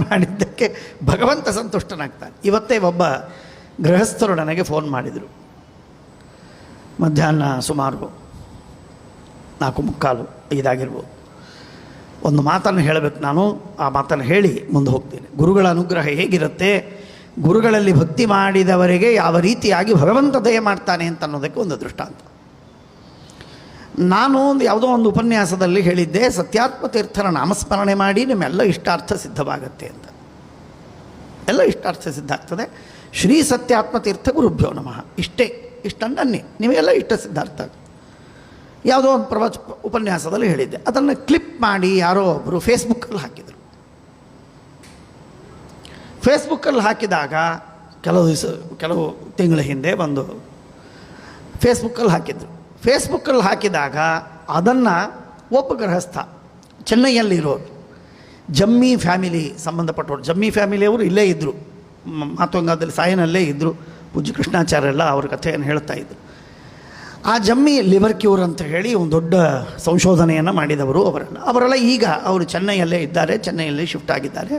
ಮಾಡಿದ್ದಕ್ಕೆ ಭಗವಂತ ಸಂತುಷ್ಟನಾಗ್ತಾನೆ. ಇವತ್ತೇ ಒಬ್ಬ ಗೃಹಸ್ಥರು ನನಗೆ ಫೋನ್ ಮಾಡಿದರು. ಮಧ್ಯಾಹ್ನ ಸುಮಾರು 4:45, 5 ಆಗಿರ್ಬೋದು. ಒಂದು ಮಾತನ್ನು ಹೇಳಬೇಕು ನಾನು. ಆ ಮಾತನ್ನು ಹೇಳಿ ಮುಂದೆ ಹೋಗ್ತೀನಿ. ಗುರುಗಳ ಅನುಗ್ರಹ ಹೇಗಿರುತ್ತೆ, ಗುರುಗಳಲ್ಲಿ ಭಕ್ತಿ ಮಾಡಿದವರಿಗೆ ಯಾವ ರೀತಿಯಾಗಿ ಭಗವಂತ ದಯ ಮಾಡ್ತಾನೆ ಅಂತ ಅನ್ನೋದಕ್ಕೆ ಒಂದು ದೃಷ್ಟಾಂತ. ನಾನು ಯಾವುದೋ ಒಂದು ಉಪನ್ಯಾಸದಲ್ಲಿ ಹೇಳಿದ್ದೆ, ಸತ್ಯಾತ್ಮ ತೀರ್ಥರ ನಾಮಸ್ಮರಣೆ ಮಾಡಿ ನಿಮ್ಮೆಲ್ಲ ಇಷ್ಟಾರ್ಥ ಸಿದ್ಧವಾಗತ್ತೆ ಅಂತ. ಎಲ್ಲ ಇಷ್ಟಾರ್ಥ ಸಿದ್ಧ ಆಗ್ತದೆ. ಶ್ರೀ ಸತ್ಯಾತ್ಮ ತೀರ್ಥ ಗುರುಭ್ಯೋ ನಮಃ, ಇಷ್ಟನ್ನನ್ನಿ ನಿಮಗೆಲ್ಲ ಇಷ್ಟ ಸಿದ್ಧಾರ್ಥ. ಯಾವುದೋ ಒಂದು ಉಪನ್ಯಾಸದಲ್ಲಿ ಹೇಳಿದ್ದೆ. ಅದನ್ನು ಕ್ಲಿಪ್ ಮಾಡಿ ಯಾರೋ ಒಬ್ಬರು ಫೇಸ್ಬುಕ್ಕಲ್ಲಿ ಹಾಕಿದರು. ಫೇಸ್ಬುಕ್ಕಲ್ಲಿ ಹಾಕಿದಾಗ ಕೆಲವು ತಿಂಗಳ ಹಿಂದೆ ಒಂದು ಫೇಸ್ಬುಕ್ಕಲ್ಲಿ ಹಾಕಿದರು. ಫೇಸ್ಬುಕ್ಕಲ್ಲಿ ಹಾಕಿದಾಗ ಅದನ್ನು ಒಬ್ಬ ಗೃಹಸ್ಥ ಚೆನ್ನೈಯಲ್ಲಿರೋರು, ಜಮ್ಮಿ ಫ್ಯಾಮಿಲಿ ಸಂಬಂಧಪಟ್ಟವರು, ಜಮ್ಮಿ ಫ್ಯಾಮಿಲಿಯವರು ಇಲ್ಲೇ ಇದ್ದರು, ಮಾತುಂಗದಲ್ಲಿ ಸಾಯನಲ್ಲೇ ಇದ್ದರು. ಪೂಜ್ಯ ಕೃಷ್ಣಾಚಾರ್ಯರೆಲ್ಲ ಅವ್ರ ಕಥೆಯನ್ನು ಹೇಳ್ತಾ ಇದ್ದರು. ಆ ಜಮ್ಮಿ ಲಿವರ್ ಕ್ಯೂರ್ ಅಂತ ಹೇಳಿ ಒಂದು ದೊಡ್ಡ ಸಂಶೋಧನೆಯನ್ನು ಮಾಡಿದವರು ಅವರೆಲ್ಲ ಈಗ ಅವರು ಚೆನ್ನೈಯಲ್ಲೇ ಇದ್ದಾರೆ, ಚೆನ್ನೈಯಲ್ಲಿ ಶಿಫ್ಟ್ ಆಗಿದ್ದಾರೆ.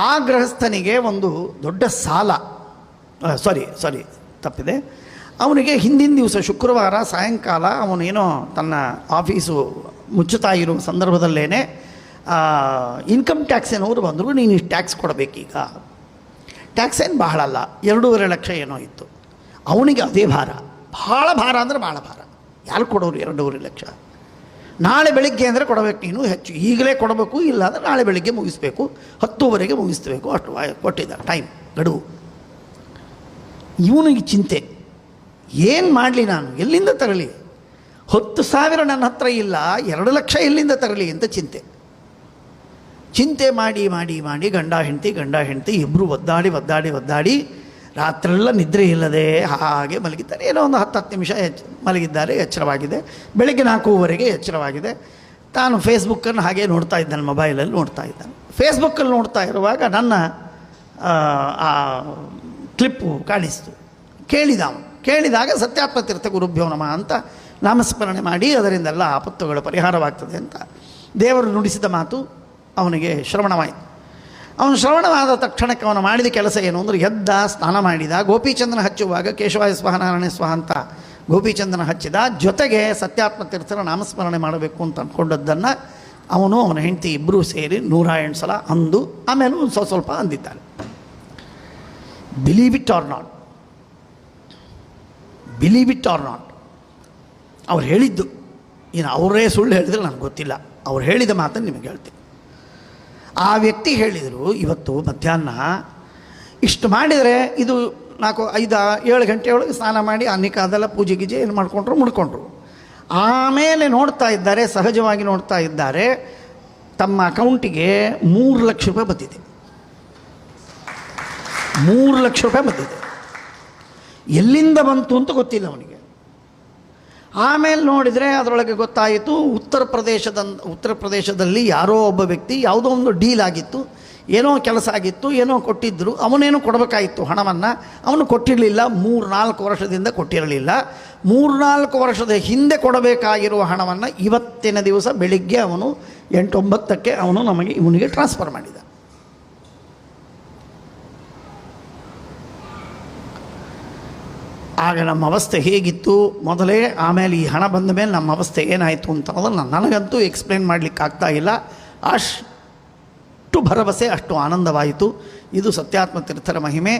ಆ ಗೃಹಸ್ಥನಿಗೆ ಒಂದು ದೊಡ್ಡ ಸಾಲ, ಸಾರಿ ತಪ್ಪಿದೆ, ಅವನಿಗೆ ಹಿಂದಿನ ದಿವಸ ಶುಕ್ರವಾರ ಸಾಯಂಕಾಲ ಅವನೇನೋ ತನ್ನ ಆಫೀಸು ಮುಚ್ಚುತ್ತಾ ಇರುವ ಸಂದರ್ಭದಲ್ಲೇ ಇನ್ಕಮ್ ಟ್ಯಾಕ್ಸಿನವರು ಬಂದರು. ನೀನು ಇಷ್ಟು ಟ್ಯಾಕ್ಸ್ ಕೊಡಬೇಕೀಗ. ಟ್ಯಾಕ್ಸ್ ಏನು ಬಹಳ ಅಲ್ಲ, 2.5 ಲಕ್ಷ ಏನೋ ಇತ್ತು. ಅವನಿಗೆ ಅದೇ ಭಾರ, ಭಾಳ ಭಾರ ಅಂದರೆ ಭಾಳ ಭಾರ. ಯಾರು ಕೊಡೋರು 2.5 ಲಕ್ಷ? ನಾಳೆ ಬೆಳಿಗ್ಗೆ ಅಂದರೆ ಕೊಡಬೇಕು, ನೀನು ಹೆಚ್ಚು ಈಗಲೇ ಕೊಡಬೇಕು, ಇಲ್ಲ ಅಂದರೆ ನಾಳೆ ಬೆಳಿಗ್ಗೆ ಮುಗಿಸ್ಬೇಕು, 10:00ವರೆಗೆ ಮುಗಿಸ್ಬೇಕು, ಅಷ್ಟು ಕೊಟ್ಟಿದ್ದ ಟೈಮ್ ಗಡುವು. ಇವನಿಗೆ ಚಿಂತೆ, ಏನು ಮಾಡಲಿ, ನಾನು ಎಲ್ಲಿಂದ ತರಲಿ? 10,000 ನನ್ನ ಹತ್ರ ಇಲ್ಲ, 2 ಲಕ್ಷ ಎಲ್ಲಿಂದ ತರಲಿ ಅಂತ ಚಿಂತೆ ಮಾಡಿ ಮಾಡಿ ಮಾಡಿ ಗಂಡ ಹೆಂಡತಿ ಇಬ್ಬರು ಒದ್ದಾಡಿ ರಾತ್ರೆಲ್ಲ ನಿದ್ರೆ ಇಲ್ಲದೆ ಹಾಗೆ ಮಲಗಿದ್ದಾರೆ. ಏನೋ ಒಂದು 10 ನಿಮಿಷ ಮಲಗಿದ್ದಾರೆ, ಎಚ್ಚರವಾಗಿದೆ. ಬೆಳಗ್ಗೆ 4:00ವರೆಗೆ ಎಚ್ಚರವಾಗಿದೆ. ತಾನು ಫೇಸ್ಬುಕ್ಕನ್ನು ಹಾಗೆ ನೋಡ್ತಾ ಇದ್ದಾನೆ, ಮೊಬೈಲಲ್ಲಿ ನೋಡ್ತಾ ಇದ್ದಾನೆ. ಫೇಸ್ಬುಕ್ಕಲ್ಲಿ ನೋಡ್ತಾ ಇರುವಾಗ ನನ್ನ ಆ ಕ್ಲಿಪ್ಪು ಕಾಣಿಸ್ತು. ಕೇಳಿದಾಗ ಸತ್ಯಾತ್ಮ ತೀರ್ಥ ಗುರುಭ್ಯೋ ನಮಃ ಅಂತ ನಾಮಸ್ಮರಣೆ ಮಾಡಿ ಅದರಿಂದೆಲ್ಲ ಆಪತ್ತುಗಳ ಪರಿಹಾರವಾಗ್ತದೆ ಅಂತ ದೇವರು ನುಡಿಸಿದ ಮಾತು ಅವನಿಗೆ ಶ್ರವಣವಾಯಿತು. ಅವನು ಶ್ರವಣವಾದ ತಕ್ಷಣಕ್ಕೆ ಅವನು ಮಾಡಿದ ಕೆಲಸ ಏನು ಅಂದರೆ, ಎದ್ದ, ಸ್ನಾನ ಮಾಡಿದ, ಗೋಪಿಚಂದನ ಹಚ್ಚುವಾಗ ಕೇಶವಾಯ ಸ್ವಹ ನಾರಾಯಣ ಸ್ವಹ ಅಂತ ಗೋಪಿಚಂದನ ಹಚ್ಚಿದ. ಜೊತೆಗೆ ಸತ್ಯಾತ್ಮ ತೀರ್ಥರ ನಾಮಸ್ಮರಣೆ ಮಾಡಬೇಕು ಅಂತ ಅಂದ್ಕೊಂಡದ್ದನ್ನು ಅವನ ಹೆಂಡತಿ ಇಬ್ಬರೂ ಸೇರಿ 108 ಸಲ ಅಂದು, ಆಮೇಲೆ ಒಂದು ಸ್ವಲ್ಪ ಅಂದಿದ್ದಾರೆ. ಬಿಲೀವ್ ಇಟ್ ಆರ್ ನಾಟ್, ಅವ್ರು ಹೇಳಿದ್ದು, ಇನ್ನು ಅವರೇ ಸುಳ್ಳು ಹೇಳಿದ್ರೆ ನನಗೆ ಗೊತ್ತಿಲ್ಲ, ಅವ್ರು ಹೇಳಿದ ಮಾತನ್ನು ನಿಮಗೆ ಹೇಳ್ತೀನಿ. ಆ ವ್ಯಕ್ತಿ ಹೇಳಿದರು, ಇವತ್ತು ಮಧ್ಯಾಹ್ನ ಇಷ್ಟು ಮಾಡಿದರೆ ಇದು 4-5-7 ಗಂಟೆಯೊಳಗೆ ಸ್ನಾನ ಮಾಡಿ ಅನ್ನಿಕಾದೆಲ್ಲ ಪೂಜೆ ಗೀಜೆ ಏನು ಮುಡ್ಕೊಂಡ್ರು. ಆಮೇಲೆ ನೋಡ್ತಾ ಇದ್ದಾರೆ, ಸಹಜವಾಗಿ ನೋಡ್ತಾ ಇದ್ದಾರೆ, ತಮ್ಮ ಅಕೌಂಟಿಗೆ 3 ಲಕ್ಷ ರೂಪಾಯಿ ಬಂದಿದೆ. 3 ಲಕ್ಷ ರೂಪಾಯಿ ಬಂದಿದೆ. ಎಲ್ಲಿಂದ ಬಂತು ಅಂತ ಗೊತ್ತಿಲ್ಲ ಅವನಿಗೆ. ಆಮೇಲೆ ನೋಡಿದರೆ ಅದರೊಳಗೆ ಗೊತ್ತಾಯಿತು, ಉತ್ತರ ಪ್ರದೇಶದಲ್ಲಿ ಯಾರೋ ಒಬ್ಬ ವ್ಯಕ್ತಿ ಯಾವುದೋ ಒಂದು ಡೀಲ್ ಆಗಿತ್ತು, ಏನೋ ಕೆಲಸ ಆಗಿತ್ತು, ಏನೋ ಕೊಟ್ಟಿದ್ದರು, ಅವನೇನೋ ಕೊಡಬೇಕಾಗಿತ್ತು ಹಣವನ್ನು, ಅವನು ಕೊಟ್ಟಿರಲಿಲ್ಲ. 3-4 ವರ್ಷದಿಂದ ಕೊಟ್ಟಿರಲಿಲ್ಲ. 3-4 ವರ್ಷದ ಹಿಂದೆ ಕೊಡಬೇಕಾಗಿರುವ ಹಣವನ್ನು ಇವತ್ತಿನ ದಿವಸ ಬೆಳಿಗ್ಗೆ ಅವನು 8-9ಕ್ಕೆ ಇವನಿಗೆ ಟ್ರಾನ್ಸ್ಫರ್ ಮಾಡಿದ. ಆಗ ನಮ್ಮ ಅವಸ್ಥೆ ಹೇಗಿತ್ತು ಮೊದಲೇ, ಆಮೇಲೆ ಈ ಹಣ ಬಂದ ಮೇಲೆ ನಮ್ಮ ಅವಸ್ಥೆ ಏನಾಯಿತು ಅಂತ ಅನ್ನೋದನ್ನು ನನಗಂತೂ ಎಕ್ಸ್ಪ್ಲೇನ್ ಮಾಡಲಿಕ್ಕೆ ಆಗ್ತಾ ಇಲ್ಲ. ಅಷ್ಟು ಭರವಸೆ, ಅಷ್ಟು ಆನಂದವಾಯಿತು. ಇದು ಸತ್ಯಾತ್ಮ ತೀರ್ಥರ ಮಹಿಮೆ.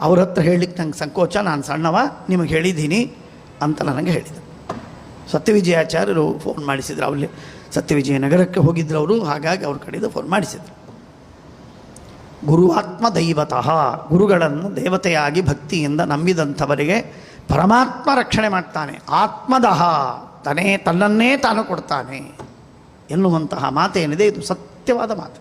ಅವ್ರ ಹತ್ರ ಹೇಳಲಿಕ್ಕೆ ನಂಗೆ ಸಂಕೋಚ, ನಾನು ಸಣ್ಣವ, ನಿಮಗೆ ಹೇಳಿದ್ದೀನಿ ಅಂತ ನನಗೆ ಹೇಳಿದರು. ಸತ್ಯವಿಜಯಾಚಾರ್ಯರು ಫೋನ್ ಮಾಡಿಸಿದ್ರು. ಅವಲ್ಲಿ ಸತ್ಯವಿಜಯ ನಗರಕ್ಕೆ ಹೋಗಿದ್ರು ಅವರು, ಹಾಗಾಗಿ ಅವ್ರ ಕಡೆಯಿಂದ ಫೋನ್ ಮಾಡಿಸಿದರು. ಗುರುವಾತ್ಮ ದೈವತಃ, ಗುರುಗಳನ್ನು ದೇವತೆಯಾಗಿ ಭಕ್ತಿಯಿಂದ ನಂಬಿದಂಥವರಿಗೆ ಪರಮಾತ್ಮ ರಕ್ಷಣೆ ಮಾಡ್ತಾನೆ. ಆತ್ಮದಃ, ತನ್ನನ್ನೇ ತಾನು ಕೊಡ್ತಾನೆ ಎನ್ನುವಂತಹ ಮಾತೇನಿದೆ, ಇದು ಸತ್ಯವಾದ ಮಾತು.